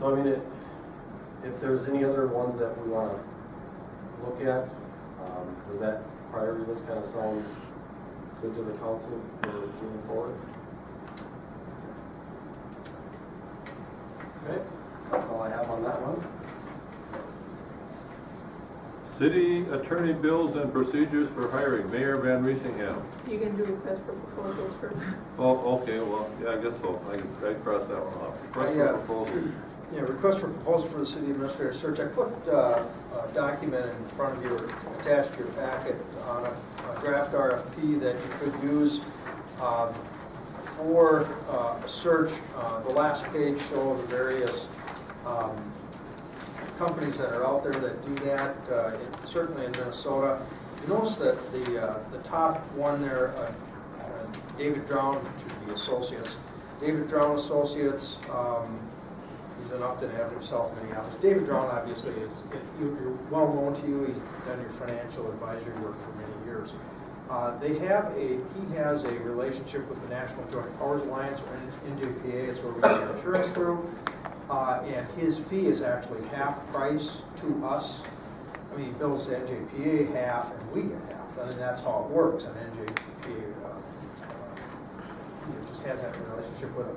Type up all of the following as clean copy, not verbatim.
So I mean, if there's any other ones that we want to look at, does that priority list kind of sound good to the council for moving forward? Okay, that's all I have on that one. City attorney bills and procedures for hiring, Mayor VanRisseghem. You can do request for proposals first. Oh, okay, well, yeah, I guess so. I crossed that one off. Request for proposal. Yeah, request for proposal for the city administrator search. I put a document in front of you, attached to your packet, on a draft RFP that you could use for a search. The last page shows the various companies that are out there that do that, certainly in Minnesota. You notice that the top one there, David Drown, which would be Associates. David Drown Associates, he's in Upton Avenue, South Minneapolis. David Drown obviously you're well known to you. He's done your financial advisory work for many years. He has a relationship with the National Joint Powers Alliance, or NJPA. It's where we get insurance through. And his fee is actually half price to us. I mean, he bills the NJPA half and we get half. I mean, that's how it works. And NJPA just has that relationship with him.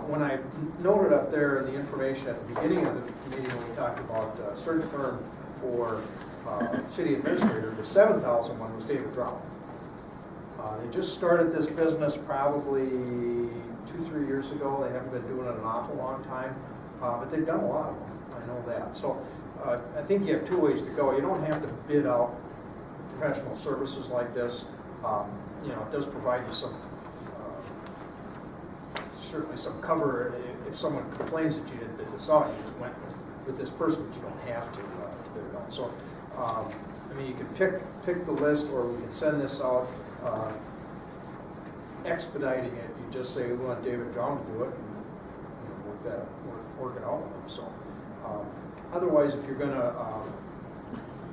When I noted up there in the information at the beginning of the meeting when we talked about search firm for city administrator, the 7,000 one was David Drown. They just started this business probably 2-3 years ago. They haven't been doing it an awful long time, but they've done a lot of them. I know that. So I think you have two ways to go. You don't have to bid out professional services like this. It does provide you some, certainly some cover. If someone complains that you didn't bid this out, you just went with this person, but you don't have to bid it out. So, I mean, you can pick the list, or we can send this out. Expediting it, you just say we want David Drown to do it, and work it out with them. So, otherwise, if you're going to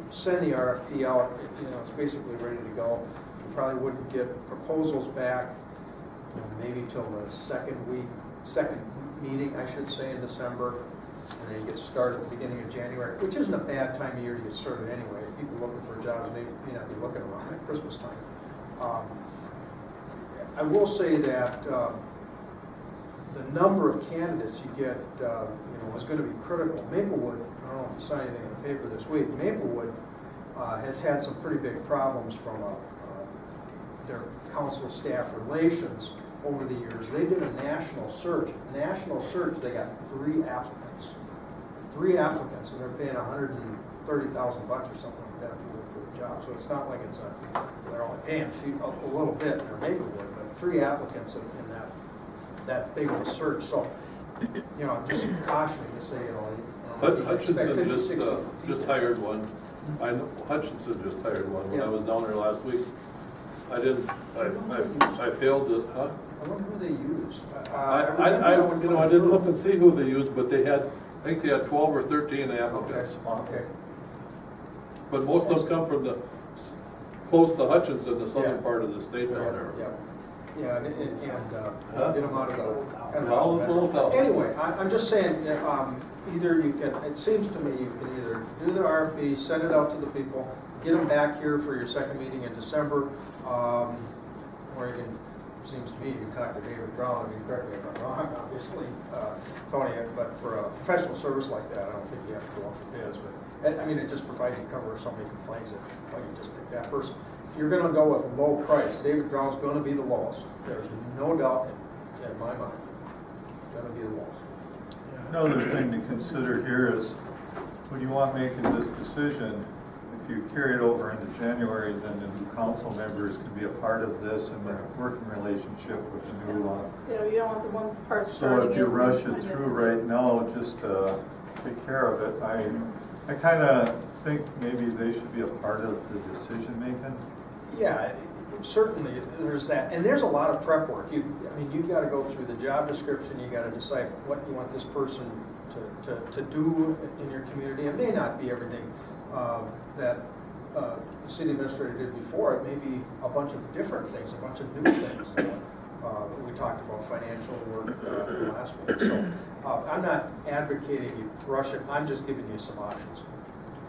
send the RFP out, it's basically ready to go. You probably wouldn't get proposals back maybe till the second meeting, I should say, in December, and then you get started at the beginning of January, which isn't a bad time of year to get started anyway. People looking for jobs may not be looking around at Christmas time. I will say that the number of candidates you get, is going to be critical. Maplewood, I don't know if you saw anything in the paper this week, Maplewood has had some pretty big problems from their council staff relations over the years. They did a national search. They got 3 applicants. 3 applicants, and they're paying $130,000 or something like that for the job. So it's not like they're only paying a little bit in their Maplewood, but 3 applicants in that big of a search. So, just cautioning to say, Hutchinson just hired one. I know Hutchinson just hired one when I was down there last week. I failed to, huh? I wonder who they used. I didn't look and see who they used, but I think they had 12 or 13 applicants. Okay. But most of them come from close to Hutchinson, the southern part of the state down there. Yeah, and get them out of Well, it's a little tough. Anyway, I'm just saying, either you can, it seems to me you can either do the RFP, send it out to the people, get them back here for your second meeting in December, or you can, seems to me, you can talk to David Drown, correct me if I'm wrong, obviously, Tony, but for a professional service like that, I don't think you have to go out for bids, but I mean, it just provides you cover if somebody complains that, well, you just pick that person. If you're going to go with a low price, David Drown's going to be the lowest. There's no doubt in my mind. It's going to be the lowest. Another thing to consider here is when you want making this decision, if you carry it over into January, then the new council members can be a part of this and a working relationship with the new You don't want the one part So starting. if you rush it through right now, just take care of it. I kind of think maybe they should be a part of the decision making. Yeah, certainly there's that, and there's a lot of prep work. You've got to go through the job description. You got to decide what you want this person to do in your community. It may not be everything that the city administrator did before. It may be a bunch of different things, a bunch of new things. We talked about financial work last week. So I'm not advocating you rush it, I'm just giving you some options.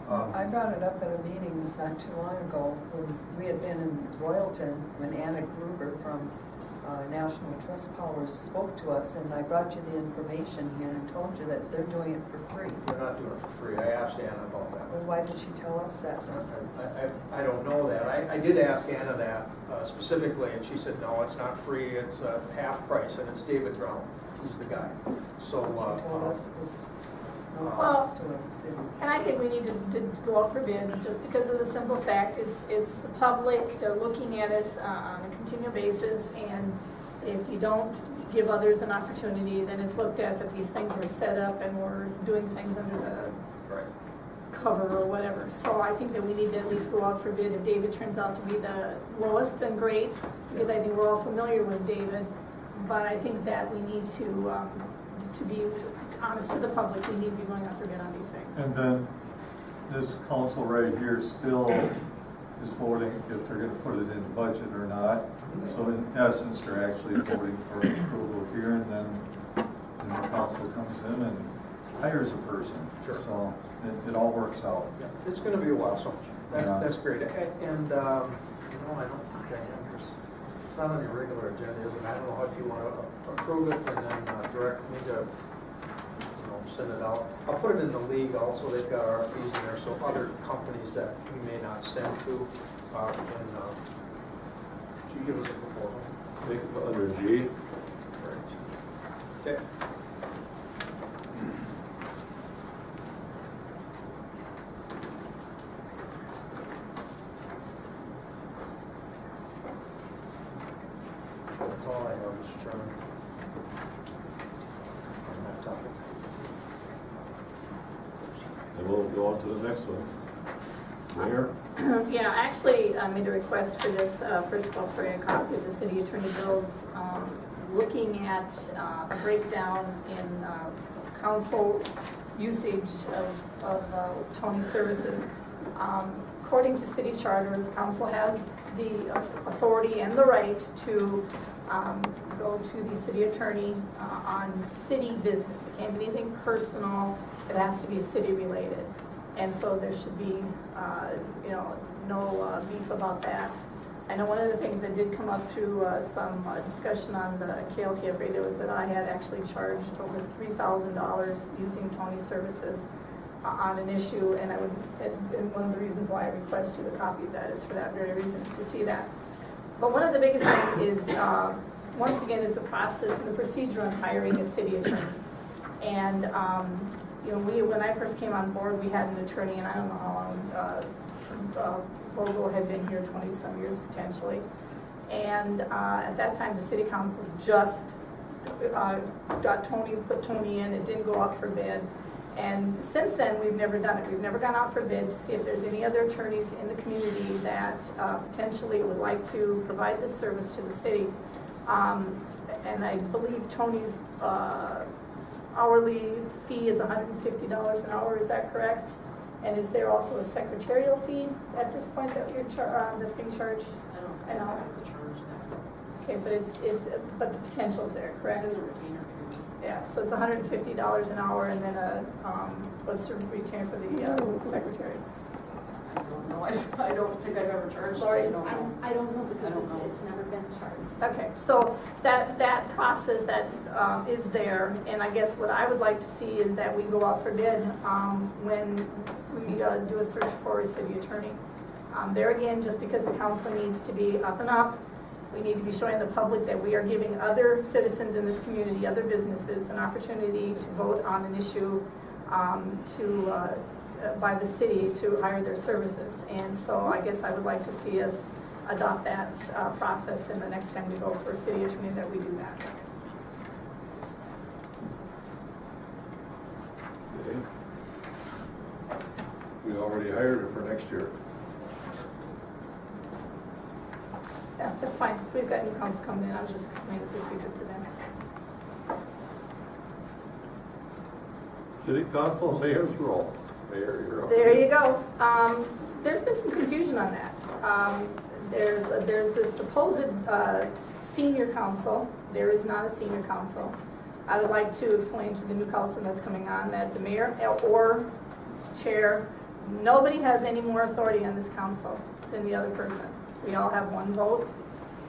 I brought it up at a meeting not too long ago when we had been in Royalton, when Anna Gruber from National Trust Powers spoke to us, and I brought you the information here and told you that they're doing it for free. They're not doing it for free. I asked Anna about that. Well, why did she tell us that? I don't know that. I did ask Anna that specifically, and she said, no, it's not free, it's half price, and it's David Brown. He's the guy. So, She told us it was no Well, cost to the city. And I think we need to go out for bids, just because of the simple fact, it's the public, they're looking at us on a continual basis, and if you don't give others an opportunity, then it's looked at that these things were set up and we're doing things under the right. cover or whatever. So I think that we need to at least go out for bid. If David turns out to be the lowest, then great, because I think we're all familiar with David. But I think that we need to be honest to the public, we need to be going out for bid on these things. And then this council right here still is voting if they're gonna put it in the budget or not. So in essence, they're actually voting for approval here, and then the council comes in and hires a person. Sure. So it all works out. Yeah, it's gonna be a while, so Yeah. that's great. And, you know, I don't think it's not on your regular agenda, is it? I don't know if you want to approve it and then direct me to, you know, send it out. I'll put it in the league also, they've got RFPs in there, so other companies that we may not send to can, should you give us a proposal? Make it under G. Okay. That's all I have, Mr. Chairman. On that topic. And we'll go on to the next one. Mayor? Yeah, I actually made a request for this, first of all, for a copy of the city attorney bills, looking at a breakdown in council usage of Tony's services. According to city charter, the council has the authority and the right to go to the city attorney on city business. It can't be anything personal, it has to be city related. And so there should be, you know, no beef about that. I know one of the things that did come up through some discussion on the KLTF radio was that I had actually charged over $3,000 using Tony's services on an issue, and I would, and one of the reasons why I requested a copy of that is for that very reason, to see that. But one of the biggest things is, once again, is the process and the procedure on hiring a city attorney. And you know, when I first came on board, we had an attorney, and I don't know how long Vogel had been here, 20-some years potentially. And at that time, the city council just put Tony in. It didn't go out for bid. And since then, we've never done it. We've never gone out for bid to see if there's any other attorneys in the community that potentially would like to provide this service to the city. And I believe Tony's hourly fee is $150 an hour, is that correct? And is there also a secretarial fee at this point that you're that's being charged? I don't know. have to charge that. Okay, but but the potential's there, correct? It's in the retainer period. Yeah, so it's $150 an hour, and then what's the retainer for the secretary? I don't know, I don't think I've ever charged. Lori? I don't know. I don't know because I don't know. it's never been charged. Okay, so that process that is there, and I guess what I would like to see is that we go out for bid when we do a search for a city attorney. There again, just because the council needs to be up and up, we need to be showing the public that we are giving other citizens in this community, other businesses, an opportunity to vote on an issue by the city to hire their services. And so I guess I would like to see us adopt that process, and the next time we go for a city attorney that we do that. Okay. We already hired her for next year. Yeah, that's fine. We've got new council coming in. I was just explaining the procedure to them. City council mayor's role. Mayor, you're up. There you go. There's been some confusion on that. There's this supposed senior council. There is not a senior council. I would like to explain to the new council that's coming on that the mayor or chair, nobody has any more authority on this council than the other person. We all have one vote.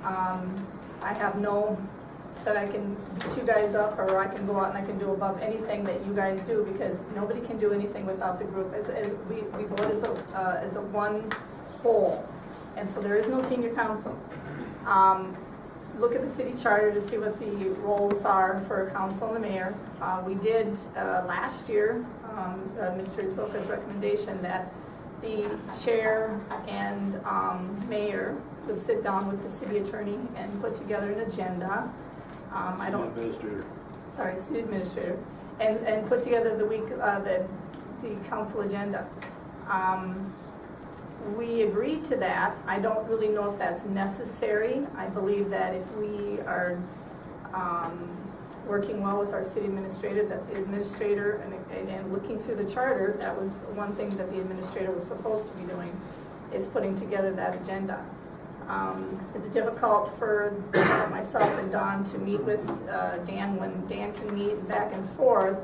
I have no, that I can beat you guys up, or I can go out and I can do above anything that you guys do, because nobody can do anything without the group. We vote as a one whole, and so there is no senior council. Look at the city charter to see what the roles are for council and the mayor. We did last year, Mr. Isoka's recommendation that the chair and mayor would sit down with the city attorney and put together an agenda. I don't. Administrator. Sorry, city administrator, and put together the council agenda. We agreed to that. I don't really know if that's necessary. I believe that if we are working well with our city administrator, that the administrator, and looking through the charter, that was one thing that the administrator was supposed to be doing, is putting together that agenda. It's difficult for myself and Don to meet with Dan when Dan can meet back and forth.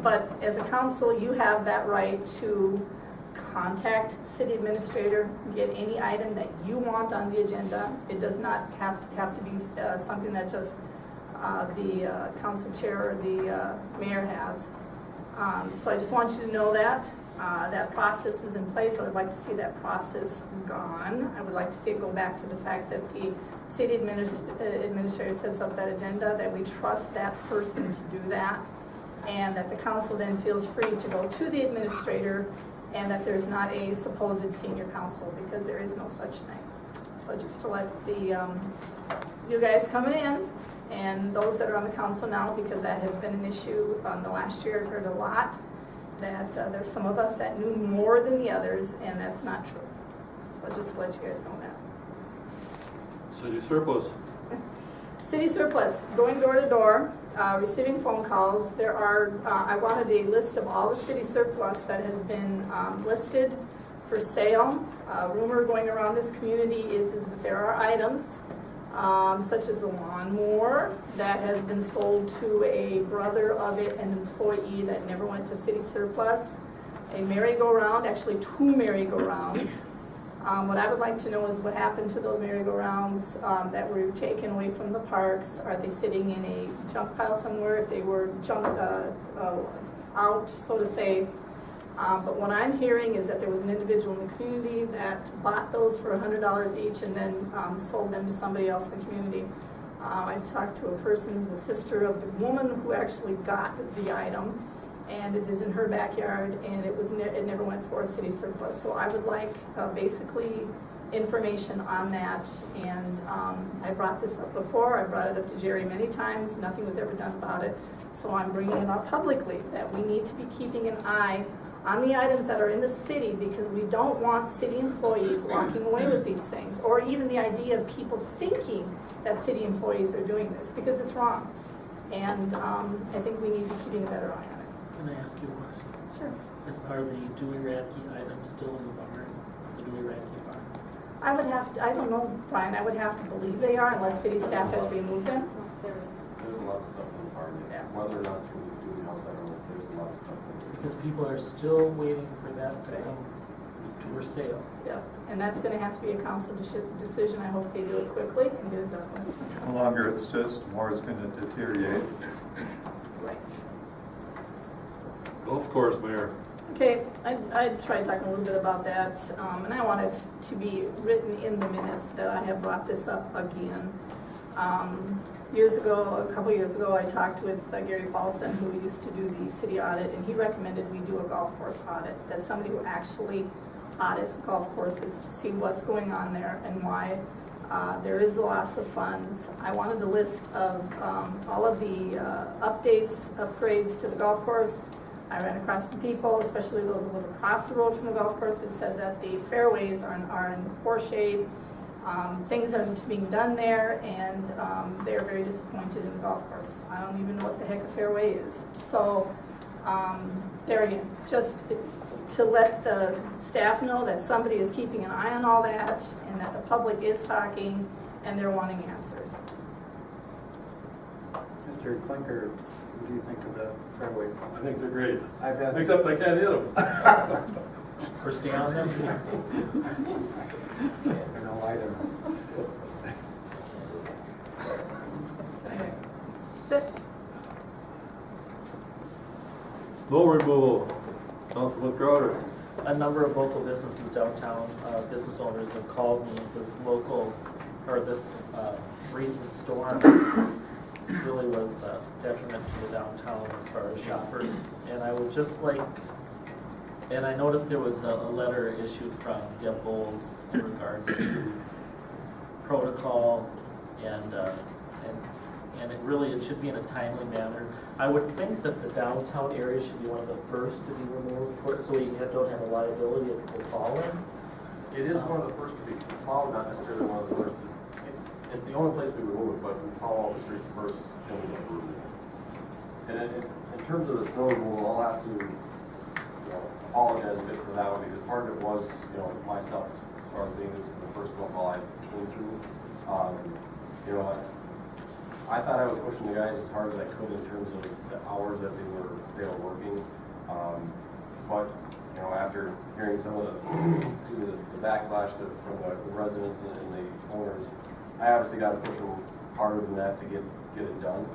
But as a council, you have that right to contact the city administrator, get any item that you want on the agenda. It does not have to be something that just the council chair or the mayor has. So I just want you to know that. That process is in place. I would like to see that process gone. I would like to see it go back to the fact that the city administrator sets up that agenda, that we trust that person to do that, and that the council then feels free to go to the administrator, and that there's not a supposed senior council, because there is no such thing. So just to let the you guys coming in, and those that are on the council now, because that has been an issue the last year. I've heard a lot that there's some of us that knew more than the others, and that's not true. So just to let you guys know that. City surplus. City surplus, going door to door, receiving phone calls. There are, I wanted a list of all the city surplus that has been listed for sale. Rumor going around this community is that there are items such as a lawnmower that has been sold to a brother of an employee that never went to city surplus. A merry-go-round, actually 2 merry-go-rounds. What I would like to know is what happened to those merry-go-rounds that were taken away from the parks. Are they sitting in a junk pile somewhere? If they were junked out, so to say. But what I'm hearing is that there was an individual in the community that bought those for $100 each and then sold them to somebody else in the community. I talked to a person who's a sister of the woman who actually got the item, and it is in her backyard, and it never went for a city surplus. So I would like basically information on that, and I brought this up before. I brought it up to Jerry many times. Nothing was ever done about it. So I'm bringing it up publicly, that we need to be keeping an eye on the items that are in the city, because we don't want city employees walking away with these things, or even the idea of people thinking that city employees are doing this, because it's wrong. And I think we need to be keeping a better eye on it. Can I ask you a question? Sure. Are the Dewey Radke items still in the barn, the Dewey Radke barn? I would have to, I don't know, Brian, I would have to believe they are, unless city staff has removed them. There's a lot of stuff in the barn, Yeah. whether or not it's really doing house, I don't know, there's a lot of stuff in there. Because people are still waiting for that to come for sale. Yeah, and that's gonna have to be a council decision. I hope they do it quickly and get it done. The longer it sits, the more it's going to deteriorate. Right. Golf course, Mayor. Okay, I tried talking a little bit about that, and I want it to be written in the minutes that I have brought this up again. A couple years ago, I talked with Gary Paulson, who used to do the city audit, and he recommended we do a golf course audit, that somebody who actually audits golf courses to see what's going on there and why there is a loss of funds. I wanted a list of all of the upgrades to the golf course. I ran across some people, especially those that live across the road from the golf course, that said that the fairways are in poor shape. Things are being done there, and they're very disappointed in the golf course. I don't even know what the heck a fairway is. So there again, just to let the staff know that somebody is keeping an eye on all that, and that the public is talking, and they're wanting answers. Mr. Mr. Klinker, what do you think of the fairways? I think they're great, I've had, except I can't hit them. Or stay on them? no, I don't know. So anyway, that's it. Snow removal, Councilman Crowder. A number of local businesses downtown, business owners have called me. This recent storm really was a detriment to the downtown as far as shoppers. And I would just like, and I noticed there was a letter issued from Deb Bowles in regards to protocol and it should be in a timely manner. I would think that the downtown area should be one of the first to be removed for it, so we don't have a liability if people fall in. It is one of the first to be plowed, not necessarily one of the first. It's the only place we remove it, but we plow all the streets first, then we remove it. And in terms of the snow removal, I'll have to, apologize a bit for that one, because part of it was, myself, as far as being this is the first snowfall I came through. I thought I was pushing the guys as hard as I could in terms of the hours that they were working. But after hearing some of the backlash from the residents and the owners, I obviously got to push them harder than that to get it done.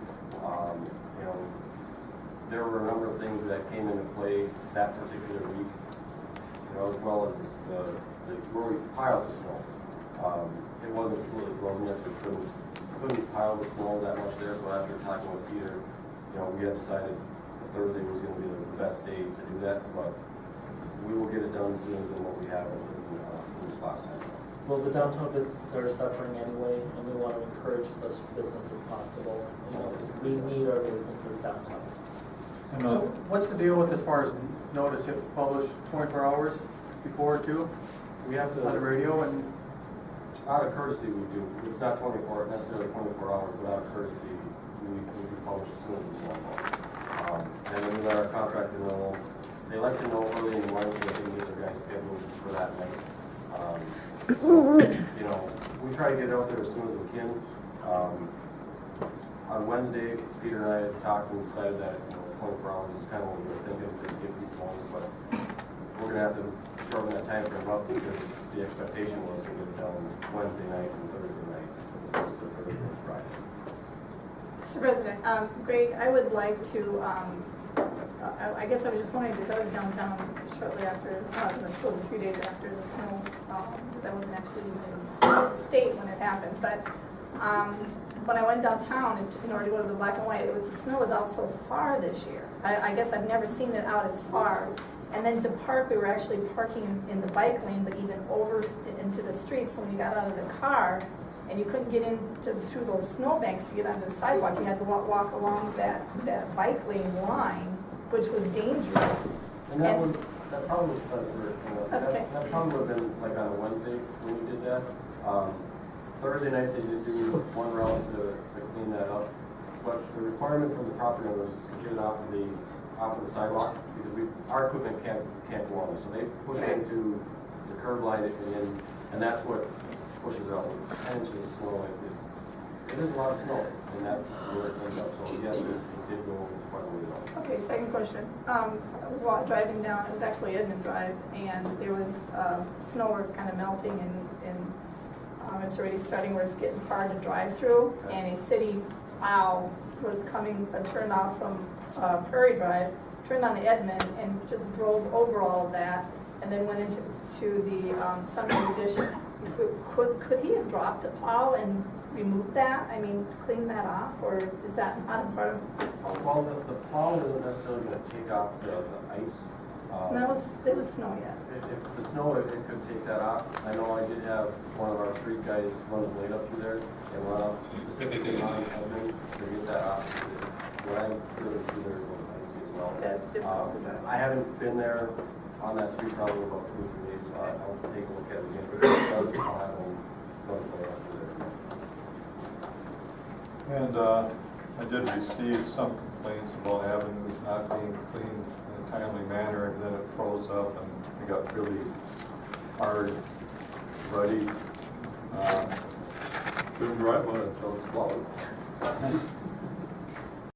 There were a number of things that came into play that particular week, as well as where we piled the snow. It wasn't completely frozen, yes, we couldn't pile the snow that much there, so after talking with Peter, we had decided that Thursday was going to be the best day to do that, but we will get it done sooner than what we have in this last time. Well, the downtown businesses are suffering anyway, and we want to encourage as much business as possible. We need our businesses downtown. And, So what's the deal with as far as notice? You have to publish 24 hours before too? We have to, On the radio and, out of courtesy, we do. It's not necessarily 24 hours, but out of courtesy, we publish as soon as we want. And then we let our contractor know. They like to know early in the morning so they can get their guys scheduled for that night. We try to get it out there as soon as we can. On Wednesday, Peter and I had talked and decided that 24 hours is kind of what we were thinking to give people homes, but we're going to have to shorten that time frame up because the expectation was to get it done Wednesday night and Thursday night as opposed to Thursday and Friday. Mr. President, great, I would like to, I guess I was just wondering, because I was downtown shortly after, I suppose 3 days after the snow, because I wasn't actually in the state when it happened, but when I went downtown in order to go to the black and white, the snow was out so far this year. I guess I've never seen it out as far. And then to park, we were actually parking in the bike lane, but even over into the street. So when you got out of the car and you couldn't get through those snowbanks to get onto the sidewalk, you had to walk along that bike lane line, which was dangerous. And that probably was That's okay. that probably would have been like on a Wednesday when we did that. Thursday night they did do one round to clean that up, but the requirement from the property owners is to get it off of the sidewalk because our equipment can't go on there. So they push it into the curb line and that's what pushes it out. 10 inches of snow. It is a lot of snow, and that's where it ends up. So yes, it did go quite a way down. Okay, second question. I was driving down, it was actually Edmund Drive, and there was snow where it's kind of melting and it's already starting where it's getting hard to drive through, and a city plow was turned off from Prairie Drive, turned on the Edmund, and just drove over all of that, and then went into the Sunrise Edition. Could he have dropped a plow and removed that? I mean, clean that off, or is that not a part of? Well, the plow isn't necessarily going to take off the ice. It was snow yet. If the snow, it could take that off. I know I did have one of our street guys run the blade up through there and run up specifically on Edmund to get that off. When I drove through there, it was icy as well. That's difficult to drive. I haven't been there on that street probably about 2 or 3 days, so I'll take a look at it again. But if it does, I'll have them run the blade up through there. And I did receive some complaints about avenues not being cleaned in a timely manner, and then it froze up and it got really hard, ruddy. Couldn't drive on it until it's plowed.